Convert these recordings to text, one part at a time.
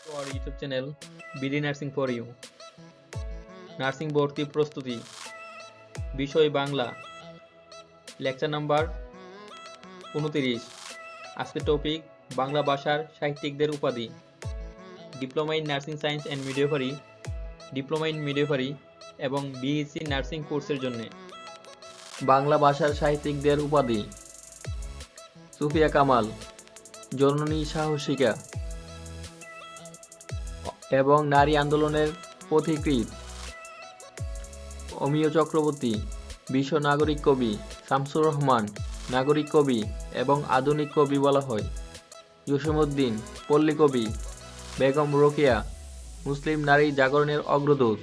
to our YouTube channel BD Narsing for you. Nursing ভর্তি প্রস্তুতি, বিষয় বাংলা, লেকচার নাম্বার 29। আজকের টপিক বাংলা ভাষার সাহিত্যিকদের উপাধি। Diploma in nursing science and midwifery, diploma in midwifery এবং বিএসসি নার্সিং কোর্সের জন্য বাংলা ভাষার সাহিত্যিকদের উপাধি: সুফিয়া কামাল, জননী সাহসিকা এবং নারী আন্দোলনের পথিকৃৎ; অমিয় চক্রবর্তী, বিশ্ব নাগরিক কবি; শামসুর রহমান, নাগরিক কবি এবং আধুনিক কবি বলা হয়; জসীমউদ্দিন, পল্লী কবি; বেগম রোকেয়া, মুসলিম নারী জাগরণের অগ্রদূত।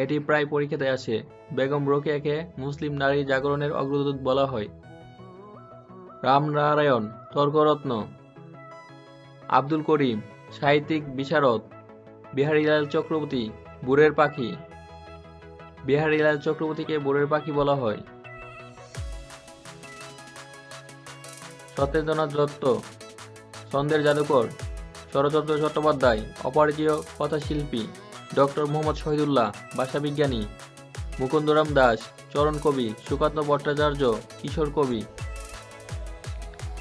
এটি প্রায় পরীক্ষাতে আসে। বেগম রোকেয়াকে মুসলিম নারী জাগরণের অগ্রদূত বলা হয়। রামনারায়ণ, তর্করত্ন; আব্দুল করিম, সাহিত্যিক বিশারদ; বিহারীলাল চক্রবর্তী, ভোরের পাখি; বিহারীলাল চক্রবর্তীকে ভোরের পাখি বলা হয়। সত্যেন্দ্রনাথ দত্ত, ছন্দের জাদুকর; শরৎচন্দ্র চট্টোপাধ্যায়, অপরিচিত কথাশিল্পী; ডক্টর মোহাম্মদ শহীদুল্লাহ, ভাষাবিজ্ঞানী; মুকুন্দরাম দাস, চরণ কবি; সুকান্ত ভট্টাচার্য, কিশোর কবি;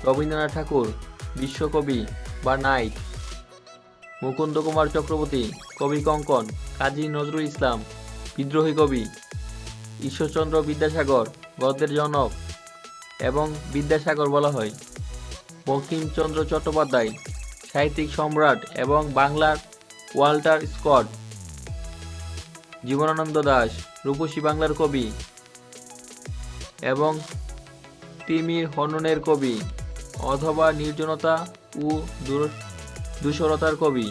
রবীন্দ্রনাথ ঠাকুর, বিশ্বকবি বা নাইট; মুকুন্দ কুমার চক্রবর্তী, কবি কঙ্কন; কাজী নজরুল ইসলাম, বিদ্রোহী কবি; ঈশ্বরচন্দ্র বিদ্যাসাগর, গদ্যের জনক এবং বিদ্যাসাগর বলা হয়। বঙ্কিমচন্দ্র চট্টোপাধ্যায়, সাহিত্যিক সম্রাট এবং বাংলার ওয়াল্টার স্কট; জীবনানন্দ দাশ, রূপসী বাংলার কবি এবং তিমির হননের কবি অথবা নির্জনতা ও ধূসরতার কবি;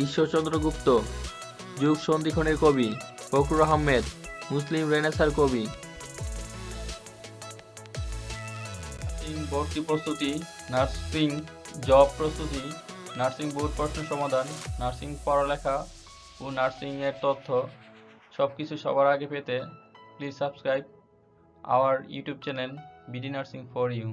ঈশ্বরচন্দ্র গুপ্ত, যুগ সন্ধিক্ষণের কবি; ফখরুল আহমেদ, মুসলিম রেনেসাঁর কবি। নার্সিং ভর্তি প্রস্তুতি, নার্সিং জব প্রস্তুতি, নার্সিং বোর্ড প্রশ্ন সমাধান, নার্সিং পড়ালেখা ও নার্সিং এর তথ্য সবকিছু সবার আগে পেতে please subscribe our YouTube channel BD Narsing for you.